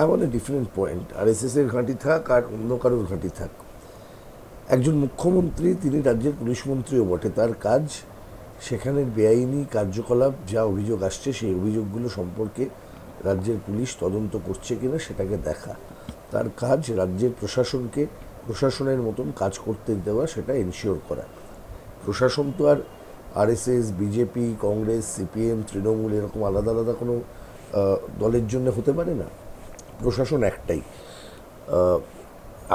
I want a different point. RSS এর ঘাঁটি থাক আর অন্য কারোর ঘাঁটি থাক, একজন মুখ্যমন্ত্রী, তিনি রাজ্যের পুলিশ মন্ত্রীও বটে, তার কাজ সেখানে বেআইনি কার্যকলাপ যা অভিযোগ আসছে সেই অভিযোগগুলো সম্পর্কে রাজ্যের পুলিশ তদন্ত করছে কিনা সেটাকে দেখা। তার কাজ রাজ্যের প্রশাসনকে প্রশাসনের মতন কাজ করতে দেওয়া, সেটা এনশিওর করা। প্রশাসন তো আর RSS, BJP, Congress, CPM, Trinamool এরকম আলাদা আলাদা কোনো দলের জন্য হতে পারে না। প্রশাসন একটাই।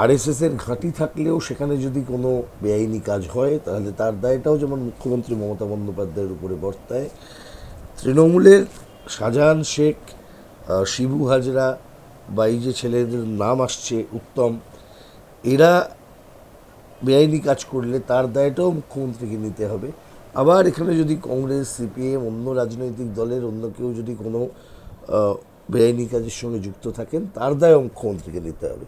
আরএসএস এর ঘাঁটি থাকলেও সেখানে যদি কোনো বেআইনি কাজ হয় তাহলে তার দায়টাও যেমন মুখ্যমন্ত্রী মমতা বন্দ্যোপাধ্যায়ের উপরে বর্তায়। তৃণমূলের শাহজাহান শেখ, শিবু হাজরা বা এই যে ছেলেদের নাম আসছে উত্তম, এরা বেআইনি কাজ করলে তার দায়টাও মুখ্যমন্ত্রীকে নিতে হবে। আবার এখানে যদি কংগ্রেস, সিপিএম, অন্য রাজনৈতিক দলের অন্য কেউ যদি কোনো বেআইনি কাজের সঙ্গে যুক্ত থাকেন, তার দায়ও মুখ্যমন্ত্রীকে নিতে হবে।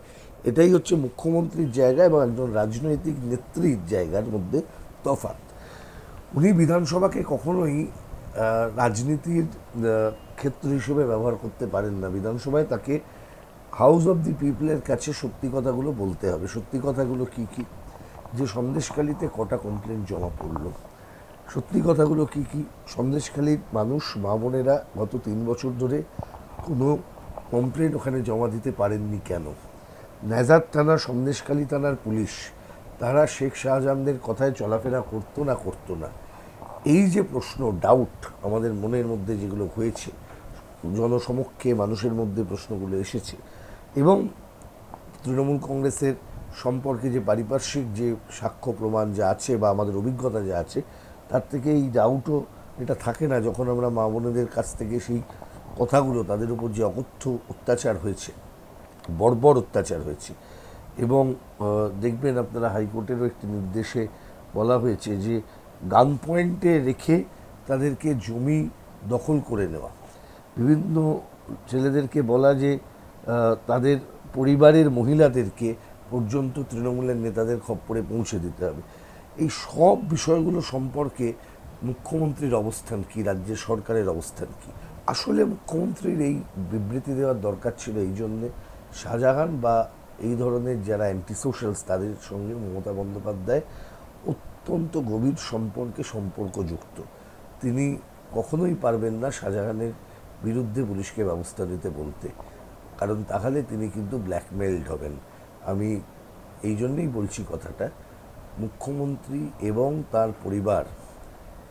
এটাই হচ্ছে মুখ্যমন্ত্রীর জায়গা এবং একজন রাজনৈতিক নেত্রীর জায়গার মধ্যে তফাৎ। উনি বিধানসভাকে কখনোই রাজনীতির ক্ষেত্র হিসেবে ব্যবহার করতে পারেন না। বিধানসভায় তাকে হাউস অফ দি পিপলের কাছে সত্যি কথাগুলো বলতে হবে। সত্যি কথাগুলো কি কি? যে সন্দেশখালিতে কটা কমপ্লেন জমা পড়লো, সত্যি কথাগুলো কি কি? সন্দেশখালীর মানুষ, মা বোনেরা গত 3 বছর ধরে কোনো কমপ্লেন ওখানে জমা দিতে পারেননি কেন? নেজার থানা, সন্দেশখালী থানার পুলিশ, তারা শেখ শাহজাহানদের কথায় চলাফেরা করতো না করতো না? এই যে প্রশ্ন, ডাউট আমাদের মনের মধ্যে যেগুলো হয়েছে, জনসমক্ষে মানুষের মধ্যে প্রশ্নগুলো এসেছে, এবং তৃণমূল কংগ্রেসের সম্পর্কে যে পারিপার্শ্বিক যে সাক্ষ্য প্রমাণ যা আছে বা আমাদের অভিজ্ঞতা যা আছে, তার থেকে এই ডাউটও এটা থাকে না যখন আমরা মা বোনেদের কাছ থেকে সেই কথাগুলো, তাদের উপর যে অকথ্য অত্যাচার হয়েছে, বর্বর অত্যাচার হয়েছে। এবং দেখবেন আপনারা হাইকোর্টেরও একটি নির্দেশে বলা হয়েছে যে গান পয়েন্টে রেখে তাদেরকে জমি দখল করে নেওয়া, বিভিন্ন ছেলেদেরকে বলা যে তাদের পরিবারের মহিলাদেরকে পর্যন্ত তৃণমূলের নেতাদের খপ্পরে পৌঁছে দিতে হবে। এই সব বিষয়গুলো সম্পর্কে মুখ্যমন্ত্রীর অবস্থান কী, রাজ্যের সরকারের অবস্থান কী? আসলে মুখ্যমন্ত্রীর এই বিবৃতি দেওয়ার দরকার ছিল এই জন্যে, শাহজাহান বা এই ধরনের যারা অ্যান্টি সোশ্যালস তাদের সঙ্গে মমতা বন্দ্যোপাধ্যায় অত্যন্ত গভীর সম্পর্কযুক্ত। তিনি কখনোই পারবেন না শাহজাহানের বিরুদ্ধে পুলিশকে ব্যবস্থা নিতে বলতে, কারণ তাহলে তিনি কিন্তু ব্ল্যাকমেইলড হবেন। আমি এই জন্যই বলছি কথাটা, মুখ্যমন্ত্রী এবং তার পরিবার,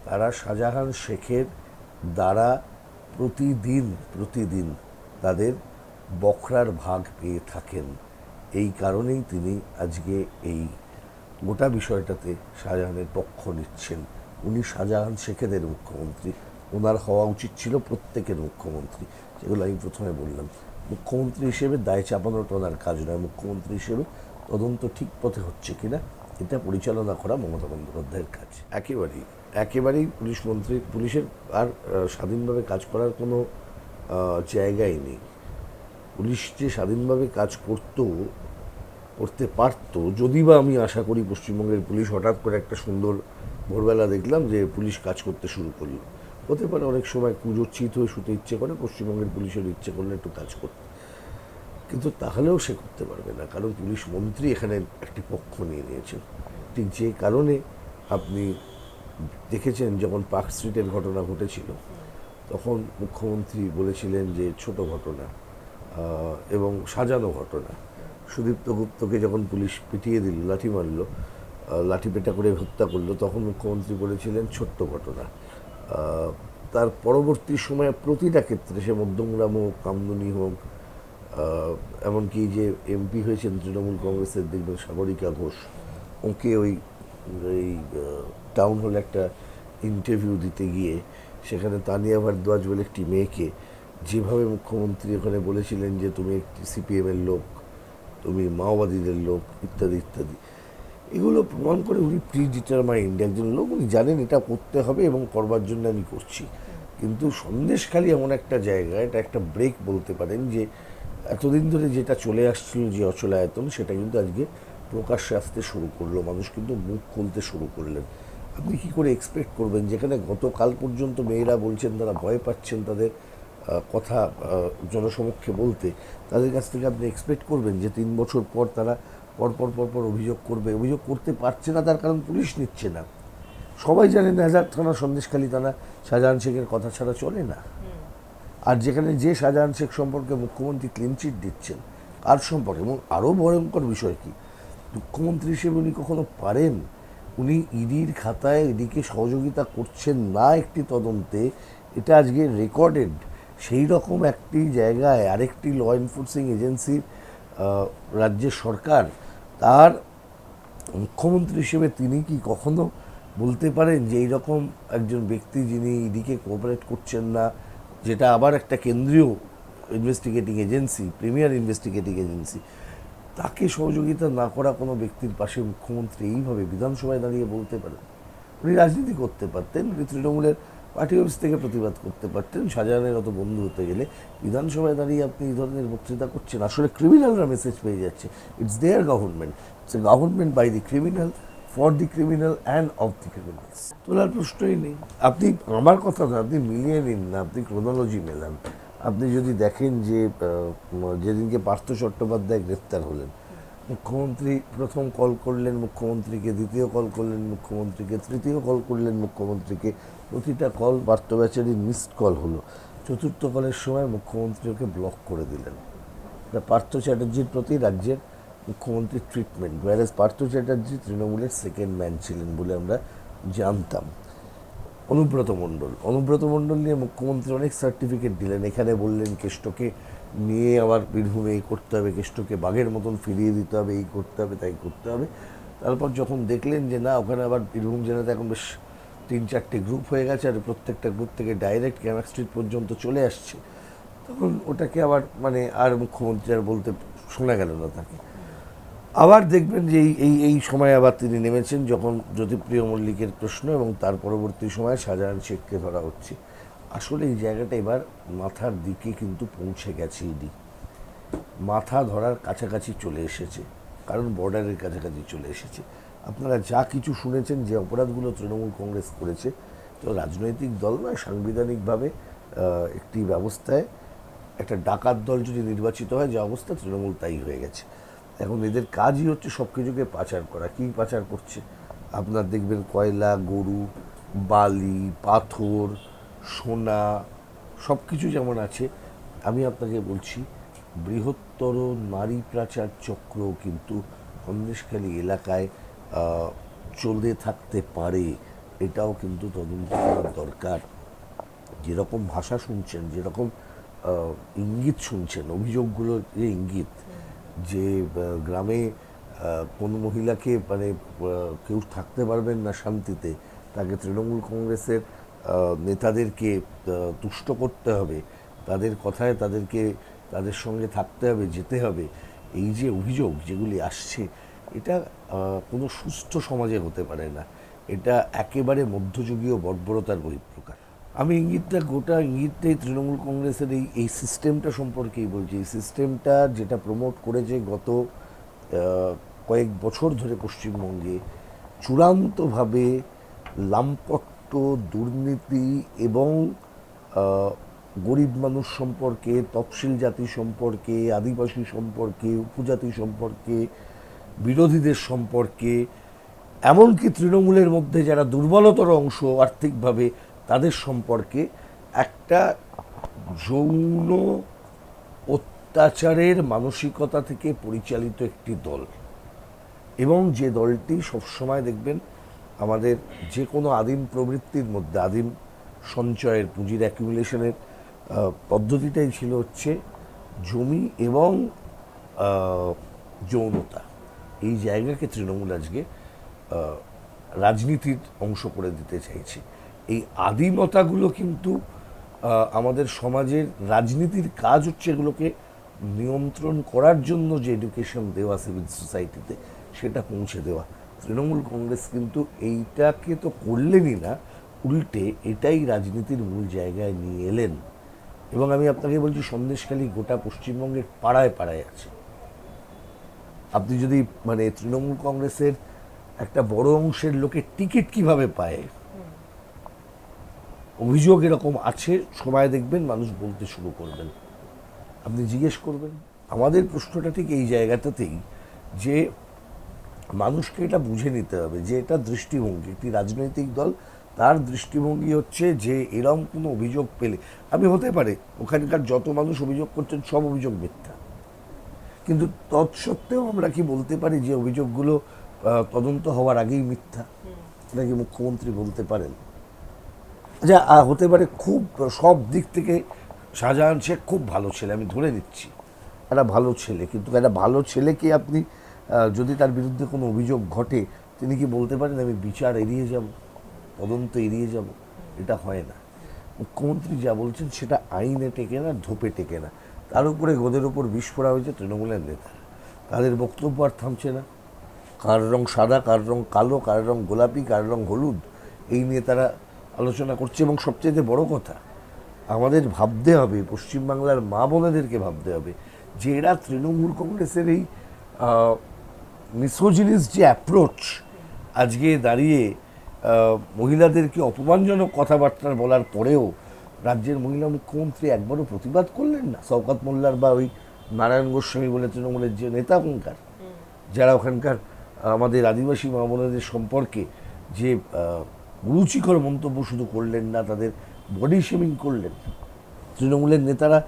তারা শাহজাহান শেখের দ্বারা প্রতিদিন প্রতিদিন তাদের বখরার ভাগ পেয়ে থাকেন। এই কারণেই তিনি আজকে এই গোটা বিষয়টাতে শাহজাহানের পক্ষ নিচ্ছেন। উনি শাহজাহান শেখেদের মুখ্যমন্ত্রী, ওনার হওয়া উচিত ছিল প্রত্যেকের মুখ্যমন্ত্রী, যেগুলো আমি প্রথমে বললাম। মুখ্যমন্ত্রী হিসেবে দায় চাপানোটা ওনার কাজ নয়, মুখ্যমন্ত্রী হিসেবে তদন্ত ঠিক পথে হচ্ছে কিনা এটা পরিচালনা করা মমতা বন্দ্যোপাধ্যায়ের কাজ। একেবারেই একেবারেই পুলিশ মন্ত্রী, পুলিশের আর স্বাধীনভাবে কাজ করার কোনো জায়গাই নেই। পুলিশ যে স্বাধীনভাবে কাজ করতে পারতো, যদি বা আমি আশা করি পশ্চিমবঙ্গের পুলিশ হঠাৎ করে একটা সুন্দর ভোরবেলা দেখলাম যে পুলিশ কাজ করতে শুরু করলো, হতে পারে অনেক সময় পুজোর চিত হয়ে শুতে ইচ্ছে করে, পশ্চিমবঙ্গের পুলিশের ইচ্ছে করলে একটু কাজ করতে, কিন্তু তাহলেও সে করতে পারবে না, কারণ পুলিশ মন্ত্রী এখানে একটি পক্ষ নিয়ে নিয়েছেন। ঠিক যে কারণে আপনি দেখেছেন যখন পার্ক স্ট্রিটের ঘটনা ঘটেছিল, তখন মুখ্যমন্ত্রী বলেছিলেন যে ছোট ঘটনা এবং সাজানো ঘটনা। সুদীপ্ত গুপ্তকে যখন পুলিশ পিটিয়ে দিল, লাঠি মারল, লাঠি পেটা করে হত্যা করলো, তখন মুখ্যমন্ত্রী বলেছিলেন ছোট্ট ঘটনা। তার পরবর্তী সময়ে প্রতিটা ক্ষেত্রে, সে মধ্যমগ্রাম হোক, কামদুনি হোক, এমনকি যে এমপি হয়েছেন তৃণমূল কংগ্রেসের, দেখবেন সাগরিকা ঘোষ, ওকে ওই এই টাউন হলে একটা ইন্টারভিউ দিতে গিয়ে সেখানে তানিয়া ভারদ্বাজ বলে একটি মেয়েকে যেভাবে মুখ্যমন্ত্রী ওখানে বলেছিলেন যে তুমি একটি সিপিএমের লোক, তুমি মাওবাদীদের লোক, ইত্যাদি ইত্যাদি, এগুলো প্রমাণ করে উনি প্রি ডিটারমাইন্ড একজন লোক। উনি জানেন এটা করতে হবে এবং করবার জন্য আমি করছি। কিন্তু সন্দেশখালী এমন একটা জায়গা, এটা একটা ব্রেক বলতে পারেন, যে এতদিন ধরে যেটা চলে আসছিল যে অচলায়তন, সেটা কিন্তু আজকে প্রকাশ্যে আসতে শুরু করলো, মানুষ কিন্তু মুখ খুলতে শুরু করলেন। আপনি কী করে এক্সপেক্ট করবেন, যেখানে গতকাল পর্যন্ত মেয়েরা বলছেন তারা ভয় পাচ্ছেন তাদের কথা জনসমক্ষে বলতে, তাদের কাছ থেকে আপনি এক্সপেক্ট করবেন যে 3 বছর পর তারা পর অভিযোগ করবে? অভিযোগ করতে পারছে না, তার কারণ পুলিশ নিচ্ছে না। সবাই জানে নেজার থানা, সন্দেশখালী থানা শাহজাহান শেখের কথা ছাড়া চলে না। আর যেখানে যে শাহজাহান শেখ সম্পর্কে মুখ্যমন্ত্রী ক্লিনচিট দিচ্ছেন, কার সম্পর্কে? এবং আরও ভয়ঙ্কর বিষয় কি, মুখ্যমন্ত্রী হিসেবে উনি কখনো পারেন, উনি ইডির খাতায় ইডিকে সহযোগিতা করছেন না একটি তদন্তে, এটা আজকে রেকর্ডেড। সেই রকম একটি জায়গায় আরেকটি ল এনফোর্সিং এজেন্সির রাজ্যের সরকার, তার মুখ্যমন্ত্রী হিসেবে তিনি কি কখনো বলতে পারেন যে এইরকম একজন ব্যক্তি যিনি ইডিকে কোঅপারেট করছেন না, যেটা আবার একটা কেন্দ্রীয় investigating agency, premier investigating agency, তাকে সহযোগিতা না করা কোনো ব্যক্তির পাশে মুখ্যমন্ত্রী এইভাবে বিধানসভায় দাঁড়িয়ে বলতে পারেন? উনি রাজনীতি করতে পারতেন, উনি তৃণমূলের পার্টি অফিস থেকে প্রতিবাদ করতে পারতেন, শাহজাহানের মতো বন্ধু হতে গেলে। বিধানসভায় দাঁড়িয়ে আপনি এই ধরনের বক্তৃতা করছেন, আসলে ক্রিমিনালরা মেসেজ পেয়ে যাচ্ছে, it's their government, it's a government by the criminal, for the criminal and of the criminals. তোলার প্রশ্নই নেই। আপনি আমার কথা না, আপনি মিলিয়ে নিন না, আপনি ক্রোনোলজি মেলান। আপনি যদি দেখেন যে যেদিনকে পার্থ চট্টোপাধ্যায় গ্রেপ্তার হলেন, মুখ্যমন্ত্রী প্রথম কল করলেন মুখ্যমন্ত্রীকে, দ্বিতীয় কল করলেন মুখ্যমন্ত্রীকে, তৃতীয় কল করলেন মুখ্যমন্ত্রীকে, প্রতিটা কল পার্থ ব্যাচারীর মিসড কল হলো। চতুর্থ কলের সময় মুখ্যমন্ত্রী ওকে ব্লক করে দিলেন। পার্থ চ্যাটার্জির প্রতি রাজ্যের মুখ্যমন্ত্রীর ট্রিটমেন্ট, ওয়ারেস পার্থ চ্যাটার্জি তৃণমূলের সেকেন্ড ম্যান ছিলেন বলে আমরা জানতাম। অনুব্রত মণ্ডল নিয়ে মুখ্যমন্ত্রী অনেক সার্টিফিকেট দিলেন, এখানে বললেন কেষ্টকে নিয়ে আবার বীরভূমে এই করতে হবে, কেষ্টকে বাঘের মতন ফিরিয়ে দিতে হবে, এই করতে হবে, তাই করতে হবে। তারপর যখন দেখলেন যে না, ওখানে আবার বীরভূম জেলাতে এখন বেশ 3-4টে গ্রুপ হয়ে গেছে, আর প্রত্যেকটা গ্রুপ থেকে ডাইরেক্ট ক্যামাক স্ট্রিট পর্যন্ত চলে আসছে, তখন ওটাকে আবার আর মুখ্যমন্ত্রী আর বলতে শোনা গেল না তাকে। আবার দেখবেন যে এই সময় আবার তিনি নেমেছেন যখন জ্যোতিপ্রিয় মল্লিকের প্রশ্ন, এবং তার পরবর্তী সময়ে শাহজাহান শেখকে ধরা হচ্ছে। আসলে এই জায়গাটা এবার মাথার দিকে কিন্তু পৌঁছে গেছে, ইডি মাথা ধরার কাছাকাছি চলে এসেছে, কারণ বর্ডারের কাছাকাছি চলে এসেছে। আপনারা যা কিছু শুনেছেন যে অপরাধগুলো তৃণমূল কংগ্রেস করেছে, তো রাজনৈতিক দল নয়, সাংবিধানিকভাবে একটি ব্যবস্থায় একটা ডাকাত দল যদি নির্বাচিত হয়, যে অবস্থা তৃণমূল তাই হয়ে গেছে। এখন এদের কাজই হচ্ছে সব কিছুকে পাচার করা। কী পাচার করছে? আপনার দেখবেন কয়লা, গরু, বালি, পাথর, সোনা, সব কিছু যেমন আছে, আমি আপনাকে বলছি বৃহত্তর নারী পাচার চক্র কিন্তু সন্দেশখালী এলাকায় চলতে থাকতে পারে। এটাও কিন্তু তদন্ত করার দরকার। যেরকম ভাষা শুনছেন, যেরকম ইঙ্গিত শুনছেন, অভিযোগগুলোর যে ইঙ্গিত, যে গ্রামে কোনো মহিলাকে কেউ থাকতে পারবেন না শান্তিতে, তাকে তৃণমূল কংগ্রেসের নেতাদেরকে তুষ্ট করতে হবে, তাদের কথায় তাদের সঙ্গে থাকতে হবে, যেতে হবে, এই যে অভিযোগ যেগুলি আসছে, এটা কোনো সুস্থ সমাজে হতে পারে না। এটা একেবারে মধ্যযুগীয় বর্বরতার বহিঃপ্রকাশ। আমি গোটা ইঙ্গিতটাই তৃণমূল কংগ্রেসের এই সিস্টেমটা সম্পর্কেই বলছি। এই সিস্টেমটা যেটা প্রমোট করেছে গত কয়েক বছর ধরে পশ্চিমবঙ্গে, চূড়ান্তভাবে লাম্পট্য, দুর্নীতি এবং গরিব মানুষ সম্পর্কে, তফসিল জাতি সম্পর্কে, আদিবাসী সম্পর্কে, উপজাতি সম্পর্কে, বিরোধীদের সম্পর্কে, এমনকি তৃণমূলের মধ্যে যারা দুর্বলতর অংশ আর্থিকভাবে, তাদের সম্পর্কে একটা যৌন অত্যাচারের মানসিকতা থেকে পরিচালিত একটি দল। এবং যে দলটি সবসময় দেখবেন আমাদের যে কোনো আদিম প্রবৃত্তির মধ্যে, আদিম সঞ্চয়ের, পুঁজির অ্যাকুমুলেশনের পদ্ধতিটাই ছিল হচ্ছে জমি এবং যৌনতা। এই জায়গাকে তৃণমূল আজকে রাজনীতির অংশ করে দিতে চাইছে। এই আদিমতাগুলো কিন্তু আমাদের সমাজের রাজনীতির কাজ হচ্ছে এগুলোকে নিয়ন্ত্রণ করার জন্য যে এডুকেশন দেওয়া সিভিল সোসাইটিতে, সেটা পৌঁছে দেওয়া। তৃণমূল কংগ্রেস কিন্তু এইটাকে তো করলেনই না, উল্টে এটাই রাজনীতির মূল জায়গায় নিয়ে এলেন। এবং আমি আপনাকে বলছি, সন্দেশখালী গোটা পশ্চিমবঙ্গের পাড়ায় পাড়ায় আছে। আপনি যদি তৃণমূল কংগ্রেসের একটা বড় অংশের লোকের টিকিট কিভাবে পায়, অভিযোগ এরকম আছে, সময় দেখবেন মানুষ বলতে শুরু করবেন, আপনি জিজ্ঞেস করবেন। আমাদের প্রশ্নটা ঠিক এই জায়গাটাতেই, যে মানুষকে এটা বুঝে নিতে হবে যে এটা দৃষ্টিভঙ্গি, একটি রাজনৈতিক দল তার দৃষ্টিভঙ্গি হচ্ছে যে এরম কোনো অভিযোগ পেলে, আমি হতে পারে ওখানকার যত মানুষ অভিযোগ করছেন সব অভিযোগ মিথ্যা, কিন্তু তৎসত্ত্বেও আমরা কি বলতে পারি যে অভিযোগগুলো তদন্ত হওয়ার আগেই মিথ্যা? এটা কি মুখ্যমন্ত্রী বলতে পারেন? আচ্ছা, হতে পারে খুব সব দিক থেকে শাহজাহান শেখ খুব ভালো ছেলে, আমি ধরে নিচ্ছি একটা ভালো ছেলে, কিন্তু একটা ভালো ছেলেকে আপনি যদি তার বিরুদ্ধে কোনো অভিযোগ ঘটে, তিনি কি বলতে পারেন আমি বিচার এড়িয়ে যাব, তদন্ত এড়িয়ে যাব? এটা হয় না। মুখ্যমন্ত্রী যা বলছেন সেটা আইনে টেকে না, ধোপে টেকে না। তার উপরে গোদের ওপর বিষ ফোড়া হয়েছে তৃণমূলের নেতা, তাদের বক্তব্য আর থামছে না। কার রং সাদা, কার রং কালো, কার রং গোলাপি, কার রং হলুদ, এই নিয়ে তারা আলোচনা করছে। এবং সবচেয়ে বড় কথা, আমাদের ভাবতে হবে, পশ্চিমবাংলার মা বোনেদেরকে ভাবতে হবে যে এরা তৃণমূল কংগ্রেসের এই মিসোজিনিস যে অ্যাপ্রোচ, আজকে দাঁড়িয়ে মহিলাদেরকে অপমানজনক কথাবার্তা বলার পরেও রাজ্যের মহিলা মুখ্যমন্ত্রী একবারও প্রতিবাদ করলেন না। শওকত মোল্লার বা ওই নারায়ণ গোস্বামী বলে তৃণমূলের যে নেতা ওখানকার, যারা ওখানকার আমাদের আদিবাসী মা বোনেদের সম্পর্কে যে রুচিকর মন্তব্য শুধু করলেন না, তাদের বডি শেমিং করলেন, তৃণমূলের নেতারা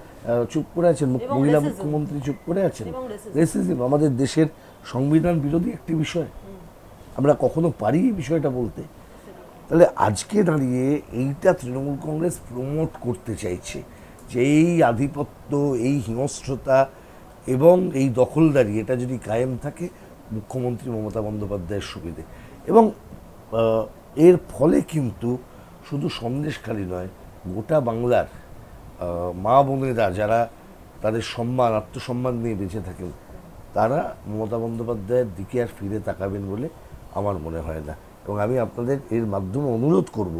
চুপ করে আছেন, মহিলা মুখ্যমন্ত্রী চুপ করে আছেন। রেসিজম আমাদের দেশের সংবিধান বিরোধী একটি বিষয়, আমরা কখনো পারি এই বিষয়টা বলতে? তাহলে আজকে দাঁড়িয়ে এইটা তৃণমূল কংগ্রেস প্রমোট করতে চাইছে যে এই আধিপত্য, এই হিংস্রতা এবং এই দখলদারি, এটা যদি কায়েম থাকে মুখ্যমন্ত্রী মমতা বন্দ্যোপাধ্যায়ের সুবিধে। এবং এর ফলে কিন্তু শুধু সন্দেশখালী নয়, গোটা বাংলার মা বোনেরা যারা তাদের সম্মান, আত্মসম্মান নিয়ে বেঁচে থাকেন, তারা মমতা বন্দ্যোপাধ্যায়ের দিকে আর ফিরে তাকাবেন বলে আমার মনে হয় না। এবং আমি আপনাদের এর মাধ্যমে অনুরোধ করব,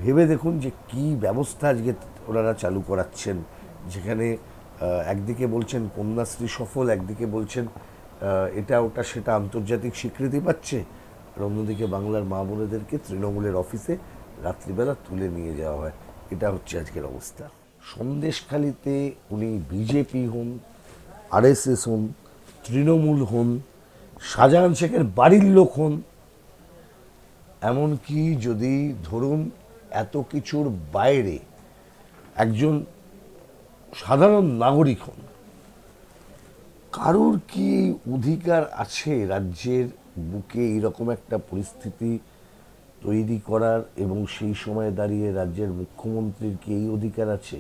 ভেবে দেখুন যে কি ব্যবস্থা আজকে ওনারা চালু করাচ্ছেন, যেখানে একদিকে বলছেন কন্যাশ্রী সফল, একদিকে বলছেন এটা ওটা সেটা আন্তর্জাতিক স্বীকৃতি পাচ্ছে, আর অন্যদিকে বাংলার মা বোনেদেরকে তৃণমূলের অফিসে রাত্রিবেলা তুলে নিয়ে যাওয়া হয়। এটা হচ্ছে আজকের অবস্থা। সন্দেশখালিতে উনি বিজেপি হন, আরএসএস হন, তৃণমূল হন, শাহজাহান শেখের বাড়ির লোক হন, এমনকি যদি ধরুন এত কিছুর বাইরে একজন সাধারণ নাগরিক হন, কারোর কি অধিকার আছে রাজ্যের বুকে এইরকম একটা পরিস্থিতি তৈরি করার? এবং সেই সময় দাঁড়িয়ে রাজ্যের মুখ্যমন্ত্রীর কি এই অধিকার আছে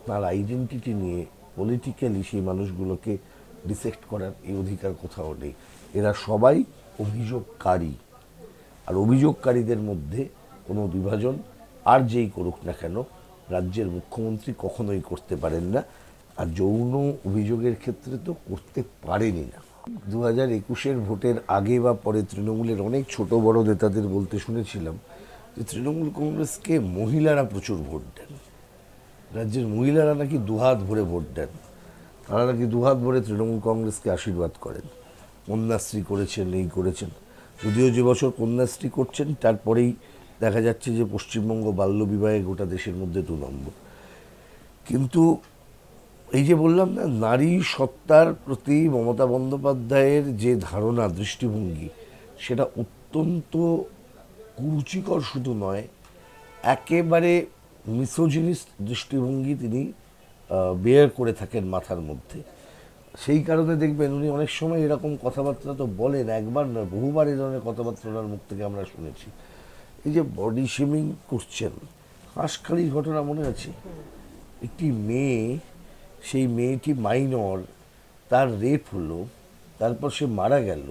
তার আইডেন্টিটি নিয়ে পলিটিক্যালি সেই মানুষগুলোকে ডিসেক্ট করার? এই অধিকার কোথাও নেই। এরা সবাই অভিযোগকারী, আর অভিযোগকারীদের মধ্যে কোনো বিভাজন আর যেই করুক না কেন রাজ্যের মুখ্যমন্ত্রী কখনোই করতে পারেন না, আর যৌন অভিযোগের ক্ষেত্রে তো করতে পারেনি না। 2021-এর ভোটের আগে বা পরে তৃণমূলের অনেক ছোট বড় নেতাদের বলতে শুনেছিলাম যে তৃণমূল কংগ্রেসকে মহিলারা প্রচুর ভোট দেন, রাজ্যের মহিলারা নাকি দুহাত ভরে ভোট দেন, তারা নাকি দুহাত ভরে তৃণমূল কংগ্রেসকে আশীর্বাদ করেন, কন্যাশ্রী করেছেন, এই করেছেন। যদিও যে বছর কন্যাশ্রী করছেন তারপরেই দেখা যাচ্ছে যে পশ্চিমবঙ্গ বাল্যবিবাহে গোটা দেশের মধ্যে 2 নম্বর। কিন্তু এই যে বললাম না, নারী সত্তার প্রতি মমতা বন্দ্যোপাধ্যায়ের যে ধারণা, দৃষ্টিভঙ্গি, সেটা অত্যন্ত কুরুচিকর শুধু নয়, একেবারে মিসোজিনিস্ট দৃষ্টিভঙ্গি তিনি বেয়ার করে থাকেন মাথার মধ্যে। সেই কারণে দেখবেন উনি অনেক সময় এরকম কথাবার্তা তো বলেন, একবার নয় বহুবার এই ধরনের কথাবার্তা ওনার মুখ থেকে আমরা শুনেছি। এই যে বডি শেমিং করছেন, হাঁসখালির ঘটনা মনে আছে, একটি মেয়ে, সেই মেয়েটি মাইনর, তার রেপ হলো, তারপর সে মারা গেল।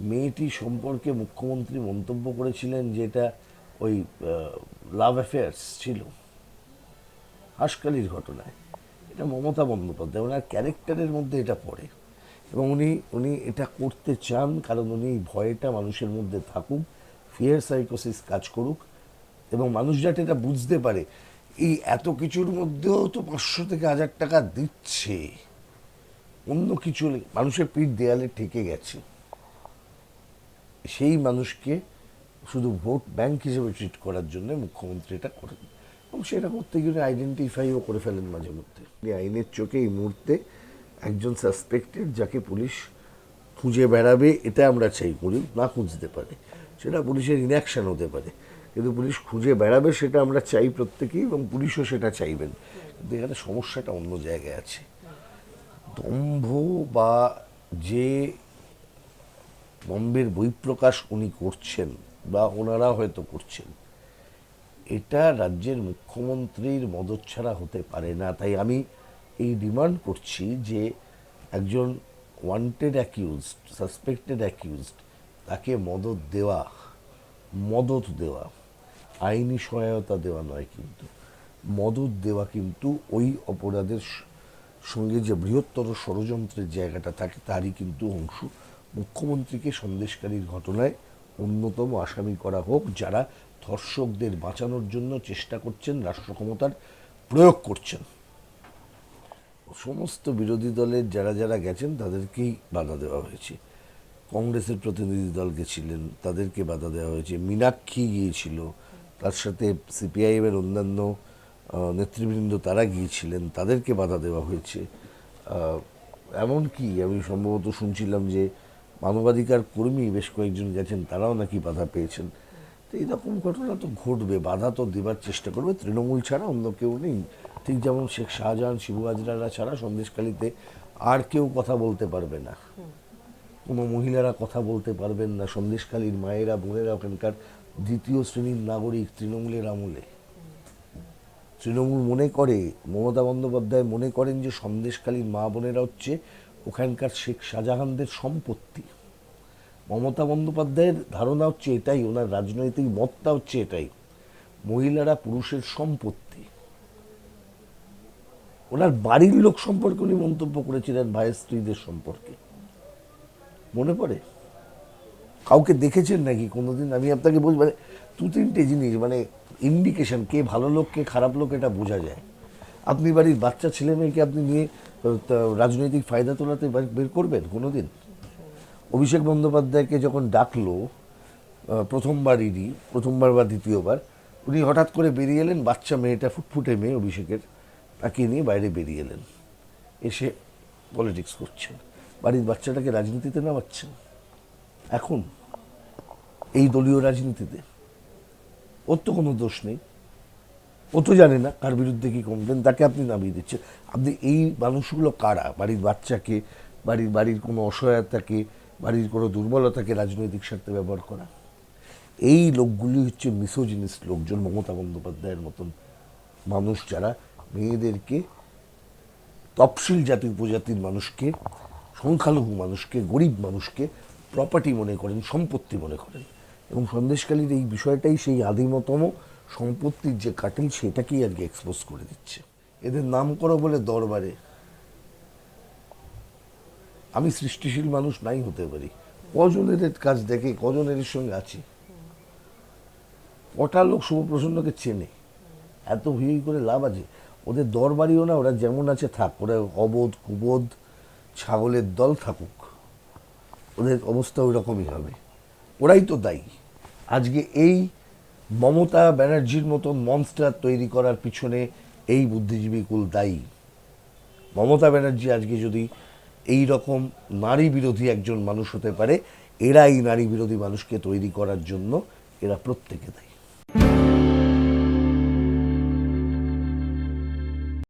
মেয়েটি সম্পর্কে মুখ্যমন্ত্রী মন্তব্য করেছিলেন যে এটা ওই লাভ অ্যাফেয়ার্স ছিল। হাঁসখালির ঘটনায় এটা মমতা বন্দ্যোপাধ্যায় ওনার ক্যারেক্টারের মধ্যে এটা পড়ে, এবং উনি এটা করতে চান কারণ উনি এই ভয়টা মানুষের মধ্যে থাকুক, ফিয়ার সাইকোসিস কাজ করুক, এবং মানুষ যাতে এটা বুঝতে পারে এই এত কিছুর মধ্যেও তো 500 থেকে 1000 টাকা দিচ্ছে, অন্য কিছু মানুষের পিঠ দেয়ালে ঠেকে গেছে, সেই মানুষকে শুধু ভোট ব্যাংক হিসেবে ট্রিট করার জন্য মুখ্যমন্ত্রী এটা করেন। এবং সেটা করতে গিয়ে আইডেন্টিফাইও করে ফেলেন মাঝে মধ্যে। আইনের চোখে এই মুহূর্তে একজন সাসপেক্টেড যাকে পুলিশ খুঁজে বেড়াবে, এটা আমরা চাই, পুলিশ না খুঁজতে পারে, সেটা পুলিশের ইনঅ্যাকশন হতে পারে, কিন্তু পুলিশ খুঁজে বেড়াবে সেটা আমরা চাই প্রত্যেকেই, এবং পুলিশও সেটা চাইবেন। কিন্তু এখানে সমস্যাটা অন্য জায়গায় আছে। দম্ভ বা যে দম্ভের বহিঃপ্রকাশ উনি করছেন বা ওনারা হয়তো করছেন, এটা রাজ্যের মুখ্যমন্ত্রীর মদত ছাড়া হতে পারে না। তাই আমি এই ডিমান্ড করছি যে একজন ওয়ান্টেড অ্যাকিউজড, সাসপেক্টেড অ্যাকিউজড, তাকে মদত দেওয়া, আইনি সহায়তা দেওয়া নয়, কিন্তু মদত দেওয়া কিন্তু ওই অপরাধের সঙ্গে যে বৃহত্তর ষড়যন্ত্রের জায়গাটা থাকে তারই কিন্তু অংশ। মুখ্যমন্ত্রীকে সন্দেশকারীর ঘটনায় অন্যতম আসামি করা হোক, যারা ধর্ষকদের বাঁচানোর জন্য চেষ্টা করছেন, রাষ্ট্র ক্ষমতার প্রয়োগ করছেন। সমস্ত বিরোধী দলের যারা যারা গেছেন তাদেরকেই বাধা দেওয়া হয়েছে। কংগ্রেসের প্রতিনিধি দল গেছিলেন, তাদেরকে বাধা দেওয়া হয়েছে। মীনাক্ষী গিয়েছিল, তার সাথে সিপিআইএমের অন্যান্য নেতৃবৃন্দ তারা গিয়েছিলেন, তাদেরকে বাধা দেওয়া হয়েছে। এমনকি আমি সম্ভবত শুনছিলাম যে মানবাধিকার কর্মী বেশ কয়েকজন গেছেন, তারাও নাকি বাধা পেয়েছেন। তো এইরকম ঘটনা তো ঘটবে, বাধা তো দেবার চেষ্টা করবে, তৃণমূল ছাড়া অন্য কেউ নেই। ঠিক যেমন শেখ শাহজাহান, শিবু হাজরারা ছাড়া সন্দেশখালিতে আর কেউ কথা বলতে পারবে না, কোনো মহিলারা কথা বলতে পারবেন না। সন্দেশখালীর মায়েরা, বোনেরা ওখানকার দ্বিতীয় শ্রেণীর নাগরিক তৃণমূলের আমলে। তৃণমূল মনে করে, মমতা বন্দ্যোপাধ্যায় মনে করেন যে সন্দেশখালীর মা বোনেরা হচ্ছে ওখানকার শেখ শাহজাহানদের সম্পত্তি। মমতা বন্দ্যোপাধ্যায়ের ধারণা হচ্ছে এটাই, ওনার রাজনৈতিক মতটা হচ্ছে এটাই, মহিলারা পুরুষের সম্পত্তি। ওনার বাড়ির লোক সম্পর্কে উনি মন্তব্য করেছিলেন, ভাইয়ের স্ত্রীদের সম্পর্কে, মনে পড়ে? কাউকে দেখেছেন নাকি কোনোদিন? আমি আপনাকে বলছি, মানে দু তিনটে জিনিস, মানে ইন্ডিকেশন, কে ভালো লোক কে খারাপ লোক এটা বোঝা যায়। আপনি বাড়ির বাচ্চা ছেলে মেয়েকে আপনি নিয়ে রাজনৈতিক ফায়দা তোলাতে বের করবেন কোনোদিন? অভিষেক বন্দ্যোপাধ্যায়কে যখন ডাকলো প্রথমবার বা দ্বিতীয়বার, উনি হঠাৎ করে বেরিয়ে এলেন, বাচ্চা মেয়েটা, ফুটফুটে মেয়ে অভিষেকের, তাকে নিয়ে বাইরে বেরিয়ে এলেন, এসে পলিটিক্স করছেন, বাড়ির বাচ্চাটাকে রাজনীতিতে নামাচ্ছেন এখন এই দলীয় রাজনীতিতে। ওর তো কোনো দোষ নেই, ও তো জানে না কার বিরুদ্ধে কি কমপ্লেন, তাকে আপনি নামিয়ে দিচ্ছেন। আপনি এই মানুষগুলো কারা? বাড়ির বাচ্চাকে, বাড়ির কোনো অসহায়তাকে, বাড়ির কোনো দুর্বলতাকে রাজনৈতিক স্বার্থে ব্যবহার করা। এই লোকগুলি হচ্ছে মিসোজিনিস্ট লোকজন, মমতা বন্দ্যোপাধ্যায়ের মতন মানুষ, যারা মেয়েদেরকে, তফসিল জাতি উপজাতির মানুষকে, সংখ্যালঘু মানুষকে, গরিব মানুষকে প্রপার্টি মনে করেন, সম্পত্তি মনে করেন। এবং সন্দেশখালীর এই বিষয়টাই সেই আদিমতম সম্পত্তির যে কাটিল, সেটাকেই আজকে এক্সপোজ করে দিচ্ছে। এদের নাম করো বলে দরবারে। আমি সৃষ্টিশীল মানুষ নাই হতে পারি, কজন এদের কাজ দেখে, কজন এদের সঙ্গে আছে, কটা লোক শুভপ্রসন্নকে চেনে? এত ভিড় করে লাভ আছে? ওদের দরবারিও না, ওরা যেমন আছে থাক, ওরা অবোধ কুবোধ ছাগলের দল থাকুক, ওদের অবস্থা ওই রকমই হবে। ওরাই তো দায়ী আজকে এই মমতা ব্যানার্জির মতন মনস্টার তৈরি করার পিছনে। এই বুদ্ধিজীবী কুল দায়ী। মমতা ব্যানার্জি আজকে যদি এই রকম নারী বিরোধী একজন মানুষ হতে পারে, এরা এই নারী বিরোধী মানুষকে তৈরি করার জন্য এরা প্রত্যেকে দায়ী।